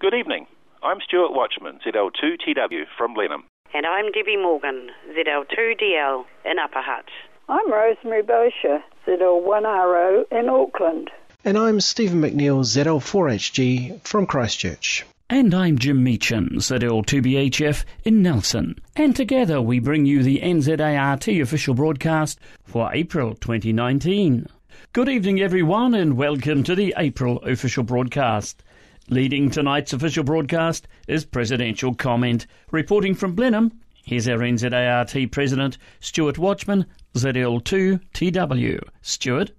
Good evening. I'm Stuart Watchman, ZL2TW from Blenheim. And I'm Debby Morgan, ZL2DL in Upper Hutt. I'm Rosemary Boshier, ZL1RO in Auckland. And I'm Stephen McNeil, ZL4HG from Christchurch. And I'm Jim Meachin, ZL2BHF in Nelson. And together we bring you the NZART official broadcast for April 2019. Good evening everyone and welcome to the April official broadcast. Leading tonight's official broadcast is Presidential Comment. Reporting from Blenheim, here's our NZART President, Stuart Watchman, ZL2TW. Stuart?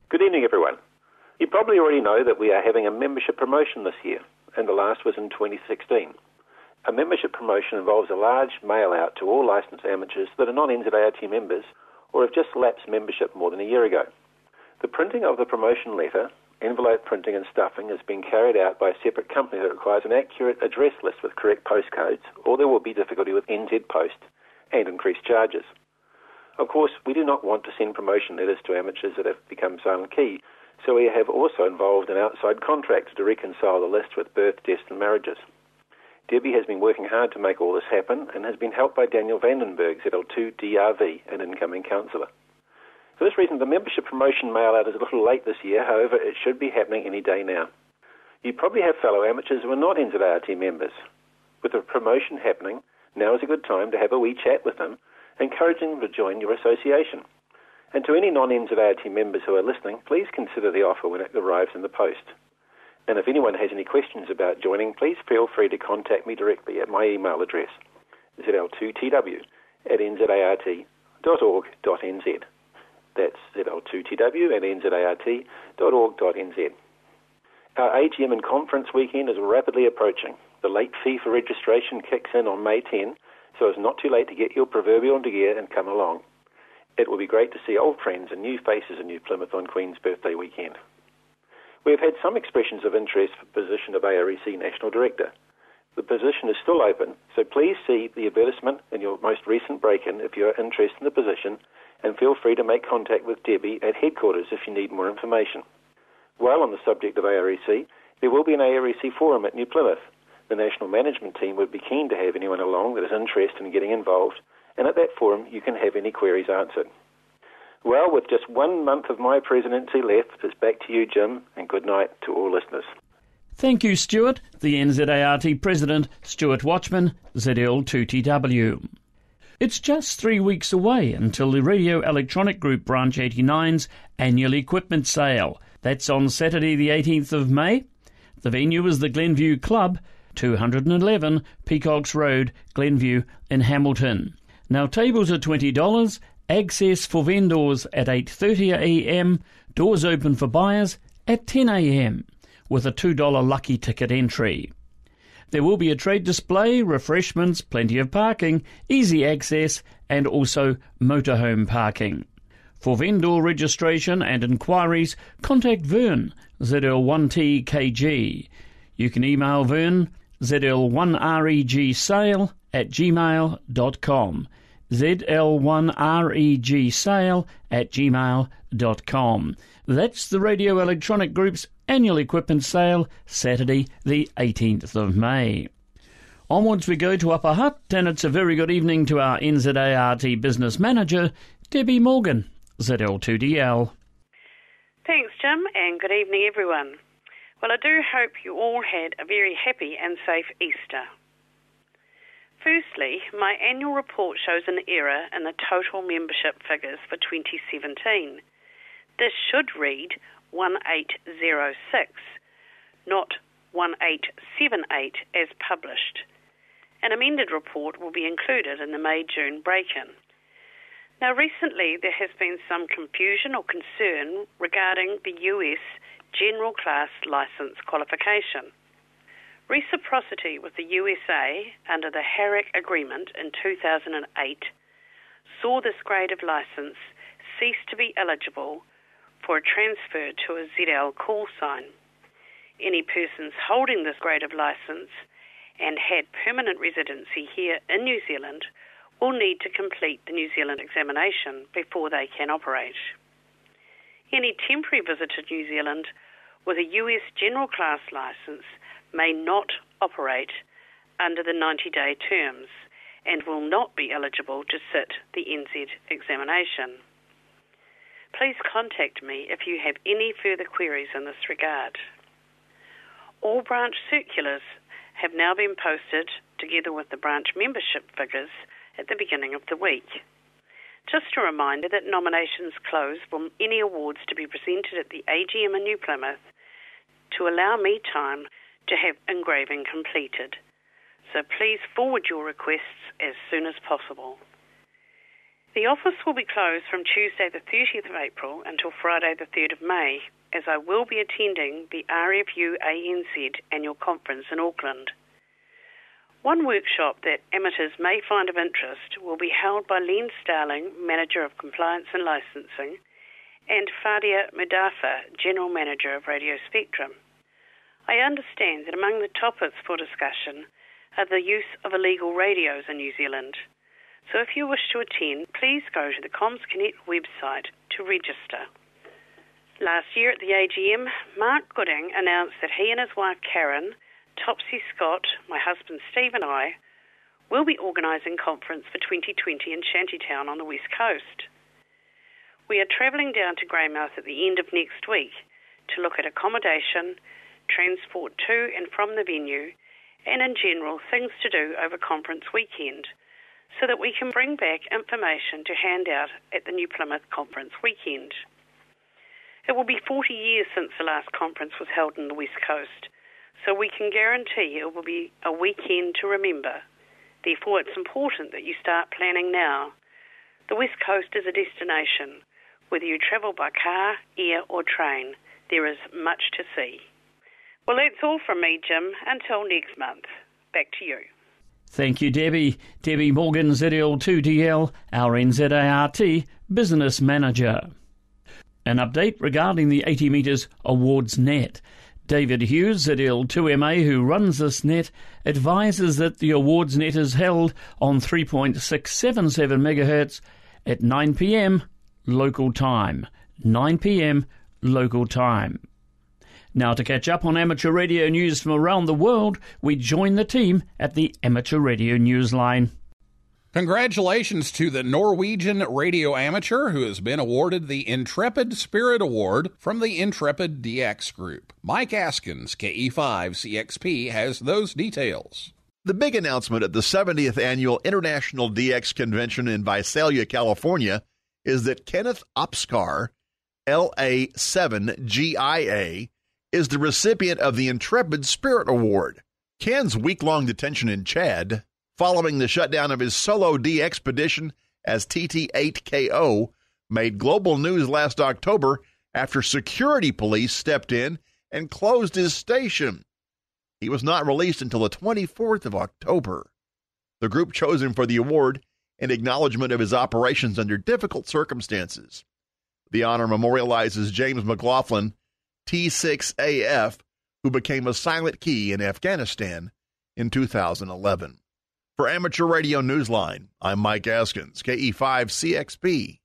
Good evening, everyone. You probably already know that we are having a membership promotion this year, and the last was in 2016. A membership promotion involves a large mail-out to all licensed amateurs that are non-NZART members or have just lapsed membership more than a year ago. The printing of the promotion letter, envelope printing and stuffing has been carried out by a separate company that requires an accurate address list with correct postcodes, or there will be difficulty with NZ Post and increased charges. Of course, we do not want to send promotion letters to amateurs that have become silent key, so we have also involved an outside contractor to reconcile the list with birth, deaths and marriages. Debby has been working hard to make all this happen and has been helped by Daniel Vandenberg, ZL2DRV, an incoming counsellor. For this reason, the membership promotion mail-out is a little late this year, however, it should be happening any day now. You probably have fellow amateurs who are not NZART members. With the promotion happening, now is a good time to have a wee chat with them, encouraging them to join your association. And to any non-NZART members who are listening, please consider the offer when it arrives in the post. And if anyone has any questions about joining, please feel free to contact me directly at my email address, zl2tw@nzart.org.nz. That's zl2tw@nzart.org.nz. Our AGM and conference weekend is rapidly approaching. The late fee for registration kicks in on May 10, so it's not too late to get your proverbial into gear and come along. It will be great to see old friends and new faces in New Plymouth on Queen's Birthday weekend. We have had some expressions of interest for the position of AREC National Director. The position is still open, so please see the advertisement in your most recent break-in if you are interested in the position, and feel free to make contact with Debby at headquarters if you need more information. While on the subject of AREC, there will be an AREC forum at New Plymouth. The national management team would be keen to have anyone along that is interested in getting involved, and at that forum you can have any queries answered. Well, with just 1 month of my presidency left, it's back to you, Jim, and good night to all listeners. Thank you, Stuart. The NZART President, Stuart Watchman, ZL2TW. It's just 3 weeks away until the Radio Electronic Group Branch 89's annual equipment sale. That's on Saturday the 18th of May. The venue is the Glenview Club, 211 Peacocks Road, Glenview in Hamilton. Now tables are $20, access for vendors at 8:30 a.m, doors open for buyers at 10 a.m, with a $2 lucky ticket entry. There will be a trade display, refreshments, plenty of parking, easy access and also motorhome parking. For vendor registration and inquiries, contact Vern, ZL1TKG. You can email Vern, zl1regsale@gmail.com, zl1regsale@gmail.com. That's the Radio Electronic Group's annual equipment sale, Saturday the 18th of May. Onwards we go to Upper Hutt, and it's a very good evening to our NZART Business Manager, Debby Morgan, ZL2DL. Thanks, Jim, and good evening, everyone. Well, I do hope you all had a very happy and safe Easter. Firstly, my annual report shows an error in the total membership figures for 2017. This should read 1806, not 1878 as published. An amended report will be included in the May-June break-in. Now, recently there has been some confusion or concern regarding the US General Class License qualification. Reciprocity with the USA under the Herrick Agreement in 2008 saw this grade of license cease to be eligible for a transfer to a ZL call sign. Any persons holding this grade of license and had permanent residency here in New Zealand will need to complete the New Zealand examination before they can operate. Any temporary visitor to New Zealand with a US general class licence may not operate under the 90-day terms and will not be eligible to sit the NZ examination. Please contact me if you have any further queries in this regard. All branch circulars have now been posted together with the branch membership figures at the beginning of the week. Just a reminder that nominations close for any awards to be presented at the AGM in New Plymouth to allow me time to have engraving completed. So please forward your requests as soon as possible. The office will be closed from Tuesday the 30th of April until Friday the 3rd of May, as I will be attending the RFU ANZ annual conference in Auckland. One workshop that amateurs may find of interest will be held by Len Starling, Manager of Compliance and Licensing, and Fadia Mudafa, General Manager of Radio Spectrum. I understand that among the topics for discussion are the use of illegal radios in New Zealand. So if you wish to attend, please go to the Comms Connect website to register. Last year at the AGM, Mark Gooding announced that he and his wife Karen, Topsy Scott, my husband Steve and I will be organising conference for 2020 in Shantytown on the West Coast. We are travelling down to Greymouth at the end of next week to look at accommodation, transport to and from the venue, and in general things to do over conference weekend, so that we can bring back information to hand out at the New Plymouth Conference weekend. It will be 40 years since the last conference was held in the West Coast, so we can guarantee it will be a weekend to remember. Therefore, it's important that you start planning now. The West Coast is a destination. Whether you travel by car, air or train, there is much to see. Well, that's all from me, Jim. Until next month. Back to you. Thank you, Debby. Debby Morgan, ZL2TL, our NZART Business Manager. An update regarding the 80 metres awards net. David Hughes, ZL2MA, who runs this net, advises that the awards net is held on 3.677 MHz at 9 p.m. local time. 9 p.m. local time. Now, to catch up on amateur radio news from around the world, we join the team at the Amateur Radio Newsline. Congratulations to the Norwegian radio amateur who has been awarded the Intrepid Spirit Award from the Intrepid DX Group. Mike Askins, KE5CXP, has those details. The big announcement at the 70th Annual International DX Convention in Visalia, California, is that Kenneth Opskar, LA7GIA, is the recipient of the Intrepid Spirit Award. Ken's week-long detention in Chad, following the shutdown of his solo DX expedition as TT8KO, made global news last October after security police stepped in and closed his station. He was not released until the 24th of October. The group chose him for the award in acknowledgement of his operations under difficult circumstances. The honor memorializes James McLaughlin, T6AF, who became a silent key in Afghanistan in 2011. For Amateur Radio Newsline, I'm Mike Askins, KE5CXP.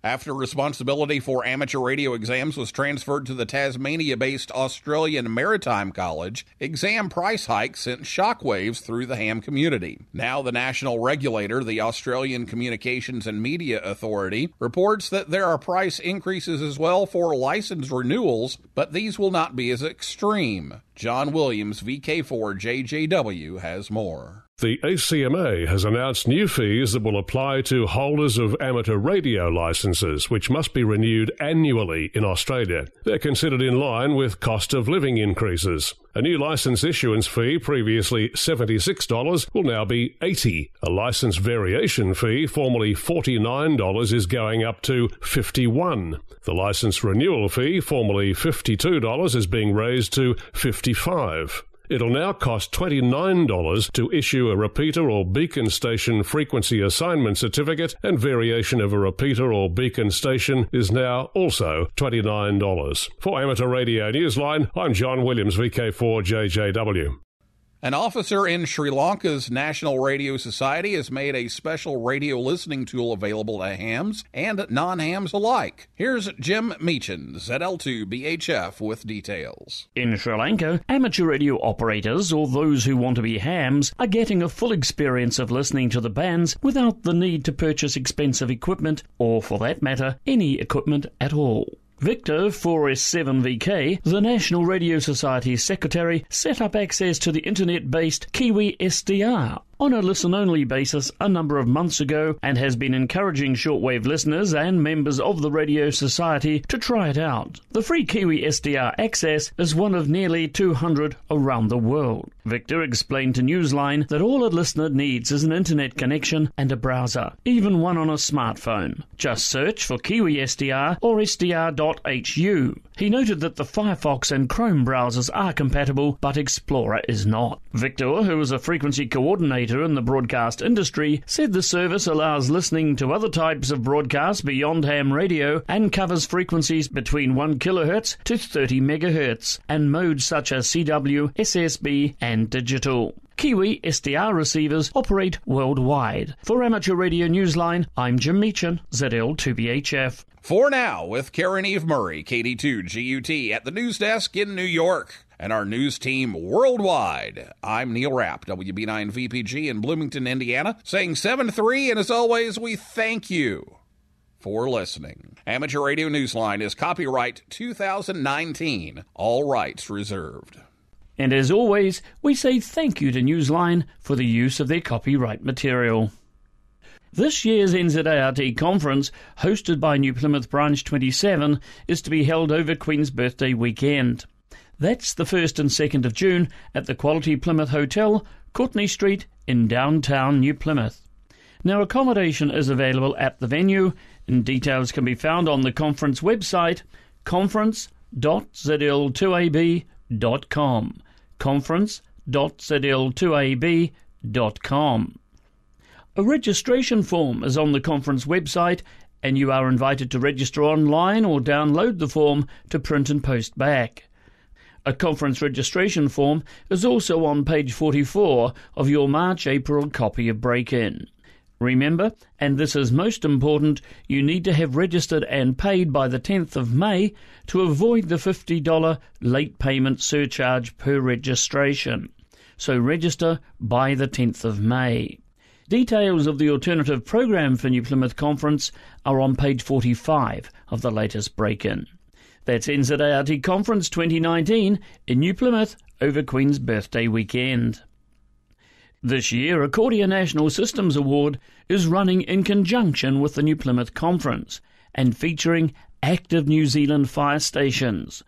After responsibility for amateur radio exams was transferred to the Tasmania-based Australian Maritime College, exam price hikes sent shockwaves through the ham community. Now the national regulator, the Australian Communications and Media Authority, reports that there are price increases as well for license renewals, but these will not be as extreme. John Williams, VK4JJW, has more. The ACMA has announced new fees that will apply to holders of amateur radio licenses, which must be renewed annually in Australia. They're considered in line with cost of living increases. A new license issuance fee, previously $76, will now be $80. A license variation fee, formerly $49, is going up to $51. The license renewal fee, formerly $52, is being raised to $55. It'll now cost $29 to issue a repeater or beacon station frequency assignment certificate, and variation of a repeater or beacon station is now also $29. For Amateur Radio Newsline, I'm John Williams, VK4JJW. An officer in Sri Lanka's National Radio Society has made a special radio listening tool available to hams and non-hams alike. Here's Jim Meechan, ZL2BHF, with details. In Sri Lanka, amateur radio operators, or those who want to be hams, are getting a full experience of listening to the bands without the need to purchase expensive equipment, or for that matter, any equipment at all. Victor 4S7VK, the National Radio Society's secretary, set up access to the internet-based Kiwi SDR on a listen-only basis a number of months ago and has been encouraging shortwave listeners and members of the Radio Society to try it out. The free Kiwi SDR access is one of nearly 200 around the world. Victor explained to Newsline that all a listener needs is an internet connection and a browser, even one on a smartphone. Just search for Kiwi SDR or SDR.hu. He noted that the Firefox and Chrome browsers are compatible, but Explorer is not. Victor, who is a frequency coordinator in the broadcast industry, said the service allows listening to other types of broadcasts beyond ham radio and covers frequencies between 1 kHz to 30 MHz and modes such as CW, SSB and digital. Kiwi SDR receivers operate worldwide. For Amateur Radio Newsline, I'm Jim Meechan, ZL2BHF. For now, with Karen Eve Murray, KD2 GUT, at the news desk in New York, and our news team worldwide, I'm Neil Rapp, WB9VPG in Bloomington, Indiana, saying 7-3, and as always, we thank you for listening. Amateur Radio Newsline is copyright 2019, all rights reserved. And as always, we say thank you to Newsline for the use of their copyright material. This year's NZART conference, hosted by New Plymouth Branch 27, is to be held over Queen's Birthday weekend. That's the 1st and 2nd of June at the Quality Plymouth Hotel, Courtney Street in downtown New Plymouth. Now, accommodation is available at the venue, and details can be found on the conference website, conference.zl2ab.com. conference.zl2ab.com. A registration form is on the conference website, and you are invited to register online or download the form to print and post back. A conference registration form is also on page 44 of your March-April copy of Break-In. Remember, and this is most important, you need to have registered and paid by the 10th of May to avoid the $50 late payment surcharge per registration. So register by the 10th of May. Details of the alternative program for New Plymouth Conference are on page 45 of the latest Break-In. That's NZART Conference 2019 in New Plymouth over Queen's Birthday weekend. This year, Accordia National Systems Award is running in conjunction with the New Plymouth Conference and featuring active New Zealand fire stations.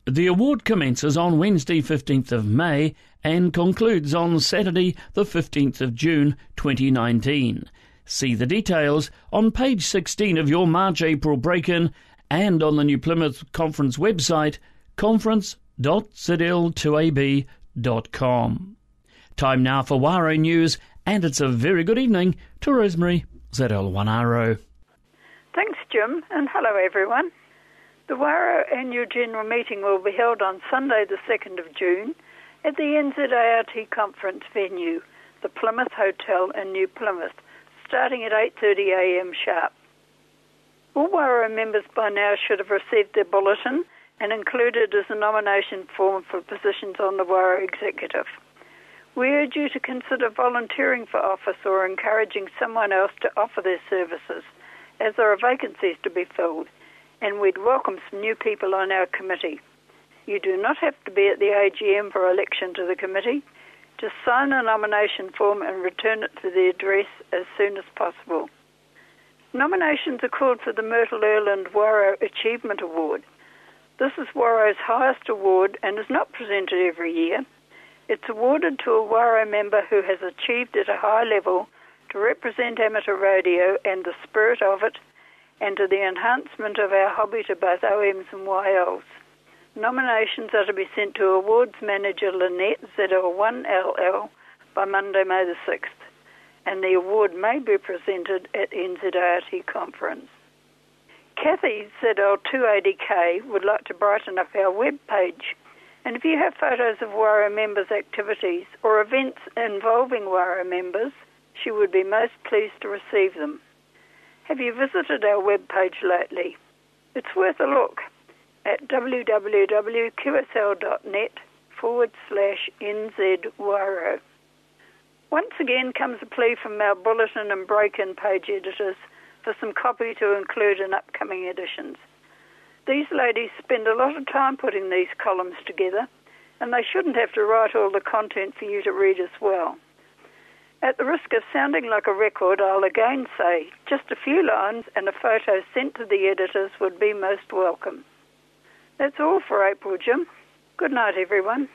The award commences on Wednesday 15th of May and concludes on Saturday the 15th of June 2019. See the details on page 16 of your March-April Break-In and on the New Plymouth Conference website, conference.zl2ab.com. Time now for WARO News, and it's a very good evening to Rosemary, ZL1RO. Thanks, Jim, and hello, everyone. The WARO annual general meeting will be held on Sunday the 2nd of June at the NZART conference venue, the Plymouth Hotel in New Plymouth, starting at 8:30 a.m. sharp. All WARO members by now should have received their bulletin, and included is a nomination form for positions on the WARO executive. We urge you to consider volunteering for office or encouraging someone else to offer their services, as there are vacancies to be filled, and we'd welcome some new people on our committee. You do not have to be at the AGM for election to the committee. Just sign a nomination form and return it to the address as soon as possible. Nominations are called for the Myrtle Erland WARO Achievement Award. This is WARO's highest award and is not presented every year. It's awarded to a WARO member who has achieved at a high level to represent amateur radio and the spirit of it, and to the enhancement of our hobby to both OMs and YLs. Nominations are to be sent to Awards Manager Lynette, ZL1LL, by Monday, May the 6th, and the award may be presented at NZART conference. Kathy, ZL280K, would like to brighten up our web page. And if you have photos of WARO members' activities or events involving WARO members, she would be most pleased to receive them. Have you visited our webpage lately? It's worth a look at www.qsl.net/NZWARO. Once again comes a plea from our bulletin and break-in page editors for some copy to include in upcoming editions. These ladies spend a lot of time putting these columns together, and they shouldn't have to write all the content for you to read as well. At the risk of sounding like a record, I'll again say just a few lines and a photo sent to the editors would be most welcome. That's all for April, Jim. Good night, everyone.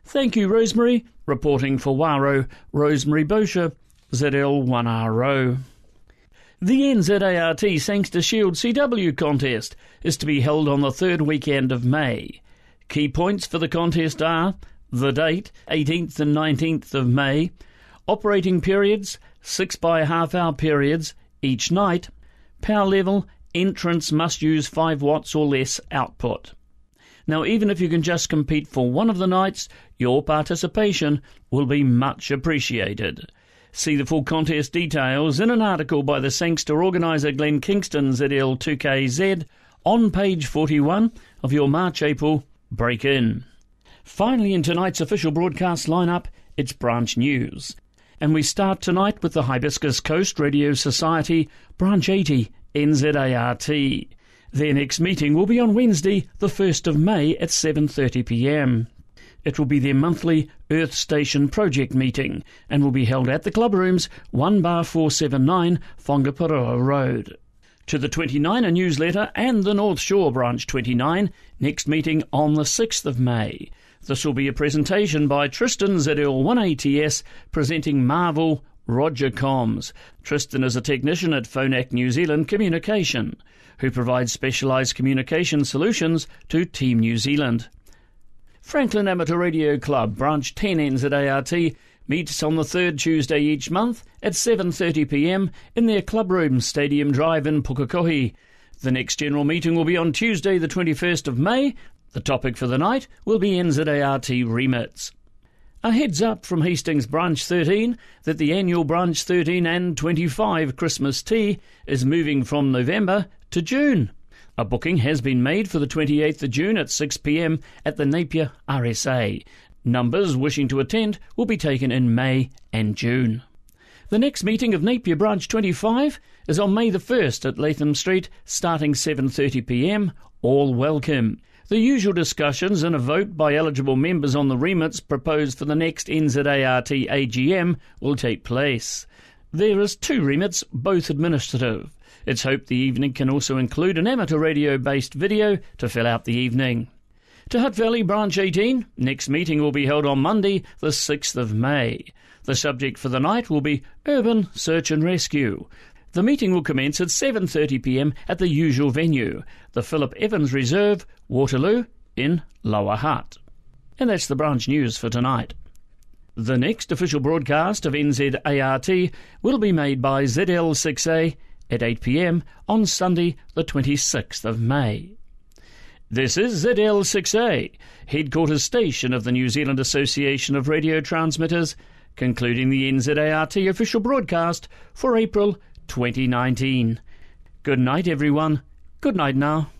Thank you, Rosemary. Reporting for WARO, Rosemary Boshier, ZL1RO. The NZART Sangster Shield CW contest is to be held on the third weekend of May. Key points for the contest are the date, 18th and 19th of May, operating periods, 6 by half-hour periods each night, power level, entrants must use 5 watts or less output. Now, even if you can just compete for one of the nights, your participation will be much appreciated. See the full contest details in an article by the Sangster organiser Glenn Kingston ZL2KZ on page 41 of your March-April break-in. Finally, in tonight's official broadcast lineup, it's branch news. And we start tonight with the Hibiscus Coast Radio Society, Branch 80, NZART. Their next meeting will be on Wednesday, the 1st of May at 7:30 p.m. It will be their monthly Earth Station project meeting and will be held at the Club Rooms, 1-479 Whangaparoa Road. To the 29er newsletter and the North Shore Branch 29, next meeting on the 6th of May. This will be a presentation by Tristan ZL1ATS presenting Marvel Roger Comms. Tristan is a technician at Phonak New Zealand Communication, who provides specialised communication solutions to Team New Zealand. Franklin Amateur Radio Club, Branch 10 NZART, meets on the third Tuesday each month at 7:30 p.m. in their Club Room Stadium Drive in Pukekohe. The next general meeting will be on Tuesday the 21st of May. The topic for the night will be NZART remits. A heads up from Hastings Branch 13 that the annual Branch 13 and 25 Christmas tea is moving from November to June. A booking has been made for the 28th of June at 6 p.m. at the Napier RSA. Numbers wishing to attend will be taken in May and June. The next meeting of Napier Branch 25 is on May the 1st at Latham Street, starting 7:30 p.m. All welcome. The usual discussions and a vote by eligible members on the remits proposed for the next NZART AGM will take place. There is 2 remits, both administrative. It's hoped the evening can also include an amateur radio-based video to fill out the evening. To Hutt Valley Branch 18, next meeting will be held on Monday, the 6th of May. The subject for the night will be Urban Search and Rescue. The meeting will commence at 7:30 p.m. at the usual venue, the Philip Evans Reserve, Waterloo, in Lower Hutt. And that's the branch news for tonight. The next official broadcast of NZART will be made by ZL6A at 8 p.m. on Sunday, the 26th of May. This is ZL6A, headquarters station of the New Zealand Association of Radio Transmitters, concluding the NZART official broadcast for April 2019. Good night, everyone. Good night now.